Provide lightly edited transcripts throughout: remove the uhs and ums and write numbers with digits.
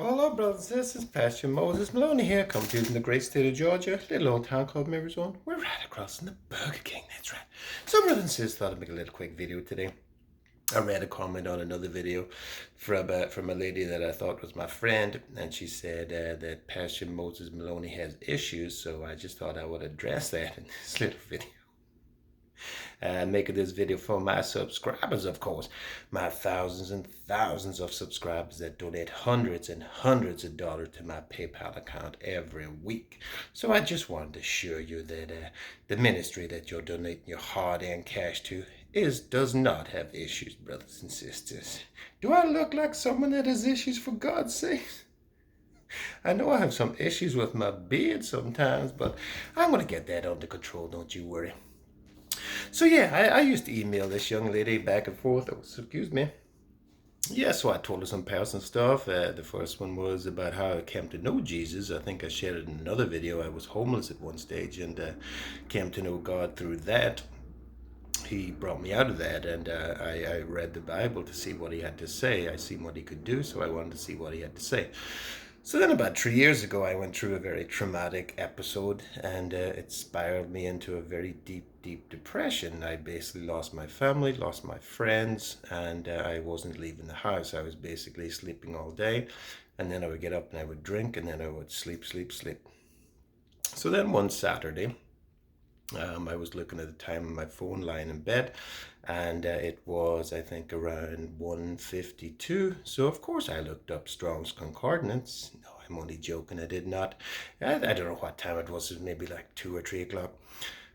Hello, brothers and sisters. Pastor Moses Maloney here, coming to you from the great state of Georgia, little old town called Maryzone. We're right across from the Burger King, that's right. So, brothers and sisters, thought I'd make a little quick video today. I read a comment on another video from a lady that I thought was my friend, and she said that Pastor Moses Maloney has issues, so I just thought I would address that in this little video. Making this video for my subscribers, of course, my thousands and thousands of subscribers that donate hundreds and hundreds of dollars to my PayPal account every week. So I just wanted to assure you that the ministry that you're donating your hard-earned cash to does not have issues, brothers and sisters. Do I look like someone that has issues, for God's sake? I know I have some issues with my beard sometimes, but I'm going to get that under control, don't you worry. So yeah, I used to email this young lady back and forth. Excuse me. Yeah, so I told her some personal stuff. The first one was about how I came to know Jesus. I think I shared it in another video. I was homeless at one stage and came to know God through that. He brought me out of that, and I read the Bible to see what he had to say. I seen what he could do, so I wanted to see what he had to say. So then about 3 years ago, I went through a very traumatic episode, and it spiraled me into a very deep depression. I basically lost my family, lost my friends, and I wasn't leaving the house. I was basically sleeping all day, and then I would get up and I would drink, and then I would sleep. So then one Saturday, I was looking at the time on my phone, lying in bed, and it was, I think, around 1:52. So of course I looked up Strong's Concordance. No, I'm only joking. I did not. I don't know what time it was. It was maybe like 2 or 3 o'clock.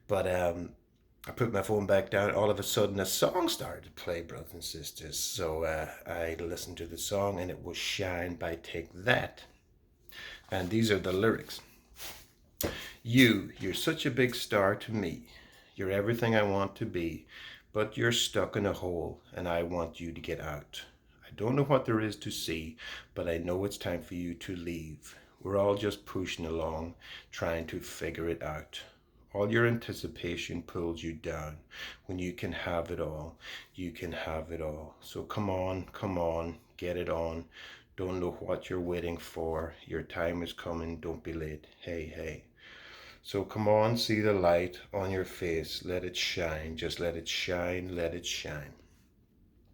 But I put my phone back down. All of a sudden, a song started to play, brothers and sisters. So I listened to the song, and it was "Shine" by Take That. And these are the lyrics. You're such a big star to me. You're everything I want to be, but you're stuck in a hole and I want you to get out. I don't know what there is to see, but I know it's time for you to leave. We're all just pushing along, trying to figure it out. All your anticipation pulls you down. When you can have it all, you can have it all. So come on, get it on. Don't know what you're waiting for. Your time is coming, don't be late. Hey. So come on, see the light on your face. Let it shine, just let it shine, let it shine.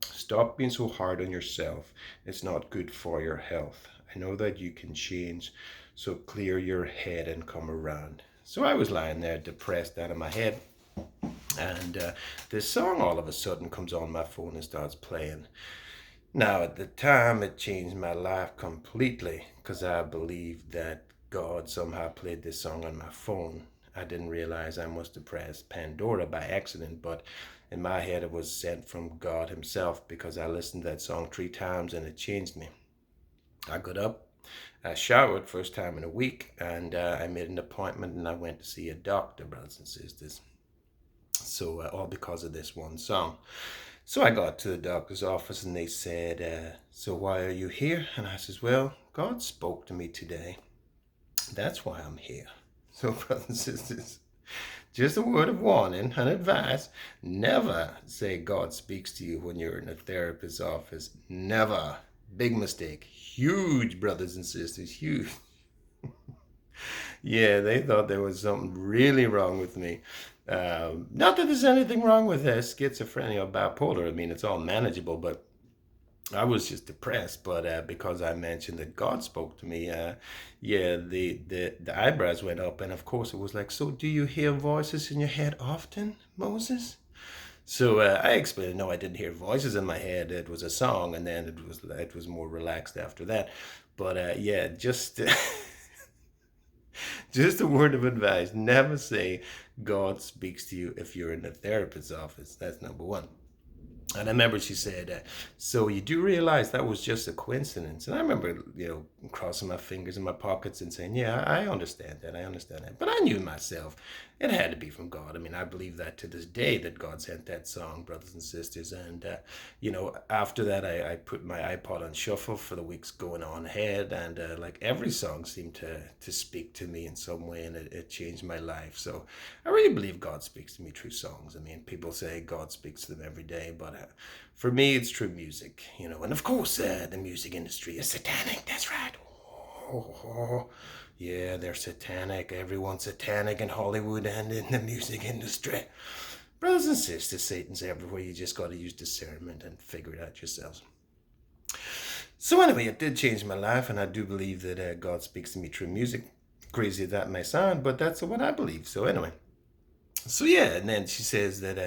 Stop being so hard on yourself. It's not good for your health. I know that you can change, so clear your head and come around. So I was lying there depressed out of my head, and this song all of a sudden comes on my phone and starts playing. Now, at the time, it changed my life completely because I believed that God somehow played this song on my phone. I didn't realize I must have pressed Pandora by accident, but in my head, it was sent from God himself because I listened to that song 3 times and it changed me. I got up, I showered first time in a week, and I made an appointment and I went to see a doctor, brothers and sisters. So all because of this one song. So I got to the doctor's office and they said, so why are you here? And I says, well, God spoke to me today. That's why I'm here. So brothers and sisters, just a word of warning and advice. Never say God speaks to you when you're in a therapist's office. Never. Big mistake. Huge, brothers and sisters, huge. Yeah, they thought there was something really wrong with me. Not that there's anything wrong with schizophrenia or bipolar. I mean, it's all manageable, but I was just depressed. But because I mentioned that God spoke to me, yeah, the eyebrows went up. And of course, it was like, so do you hear voices in your head often, Moses? So I explained, no, I didn't hear voices in my head. It was a song, and then it was more relaxed after that. But yeah, just just a word of advice. Never say God speaks to you if you're in a therapist's office. That's number one. And I remember she said, so you do realize that was just a coincidence? And I remember, crossing my fingers in my pockets and saying, yeah, I understand that. But I knew myself, it had to be from God. I mean, I believe that to this day that God sent that song, brothers and sisters. And, after that, I put my iPod on shuffle for the weeks going on ahead. And like every song seemed to speak to me in some way, and it changed my life. So I really believe God speaks to me through songs. I mean, people say God speaks to them every day, but for me, it's true music, and of course, the music industry is satanic. That's right. oh, yeah, they're satanic. Everyone's satanic in Hollywood and in the music industry. Brothers and sisters, Satan's everywhere. You just got to use discernment and figure it out yourselves. So anyway, it did change my life, and I do believe that God speaks to me through music. Crazy as that may sound, but that's what I believe. So anyway, so yeah, and then she says that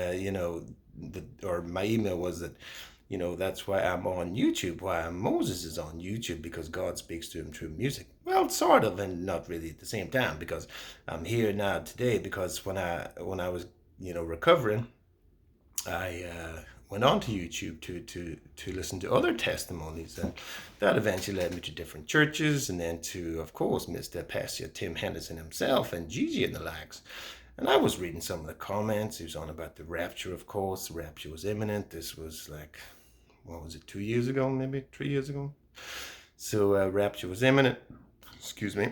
or my email was that that's why I'm on YouTube, why Moses is on YouTube, because God speaks to him through music. Well, sort of, and not really at the same time, because I'm here now today because when I was recovering, I went on to YouTube to listen to other testimonies, and that eventually led me to different churches, and then to, of course, Mr. Pastor Tim Henderson himself and Gigi and the likes. And I was reading some of the comments. He was on about the rapture, of course. The rapture was imminent. This was like, what was it, 2 years ago, maybe 3 years ago? So rapture was imminent. Excuse me.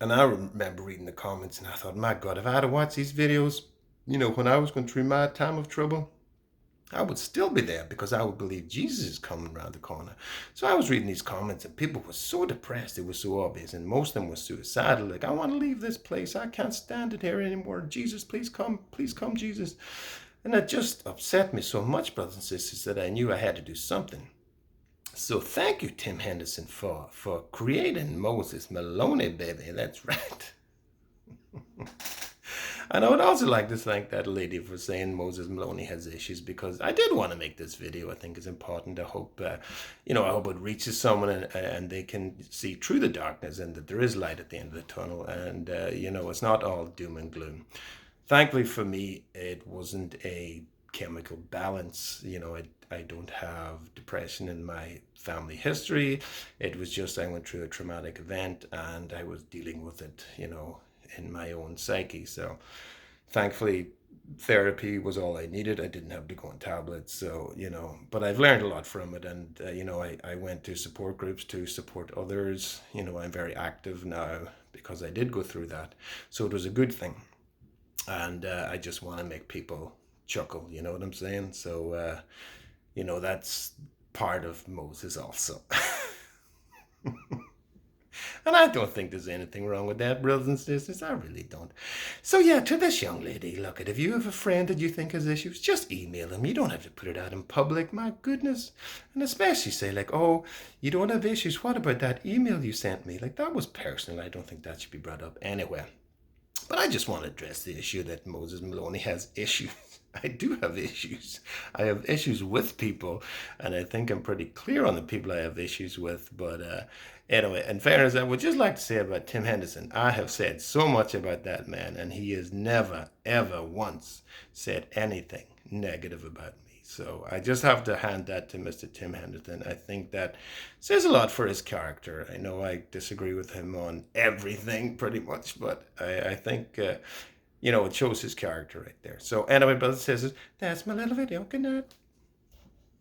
And I remember reading the comments, and I thought, my God, if I had to watch these videos, when I was going through my time of trouble, I would still be there because I would believe Jesus is coming around the corner. So I was reading these comments, and people were so depressed. It was so obvious, and most of them were suicidal. Like, I want to leave this place. I can't stand it here anymore. Jesus, please come, Jesus. And that just upset me so much, brothers and sisters, that I knew I had to do something. So thank you, Tim Henderson, for creating Moses Maloney, baby. That's right. And I would also like to thank that lady for saying Moses Maloney has issues, because I did want to make this video. I think it's important. I hope, I hope it reaches someone and they can see through the darkness, and that there is light at the end of the tunnel, and, it's not all doom and gloom. Thankfully for me, it wasn't a chemical balance. I don't have depression in my family history. It was just I went through a traumatic event, and I was dealing with it, in my own psyche. So thankfully therapy was all I needed. I didn't have to go on tablets. So, but I've learned a lot from it. And, I went to support groups to support others. I'm very active now because I did go through that. So it was a good thing. And I just want to make people chuckle. You know what I'm saying? So, that's part of Moses also. And I don't think there's anything wrong with that, brothers and sisters. I really don't. So yeah, to this young lady, look, if you have a friend that you think has issues, just email them. You don't have to put it out in public. My goodness. And especially say like, oh, you don't have issues. What about that email you sent me? Like, that was personal. I don't think that should be brought up anyway. But I just want to address the issue that Moses Maloney has issues. I do have issues. I have issues with people, and I think I'm pretty clear on the people I have issues with. But anyway, in fairness, I would just like to say about Tim Henderson, I have said so much about that man, and he has never, ever once said anything negative about me. So I just have to hand that to Mr. Tim Henderson. I think that says a lot for his character. I know I disagree with him on everything pretty much, but I think, it shows his character right there. So anyway, brothers and sisters, that's my little video. Good night.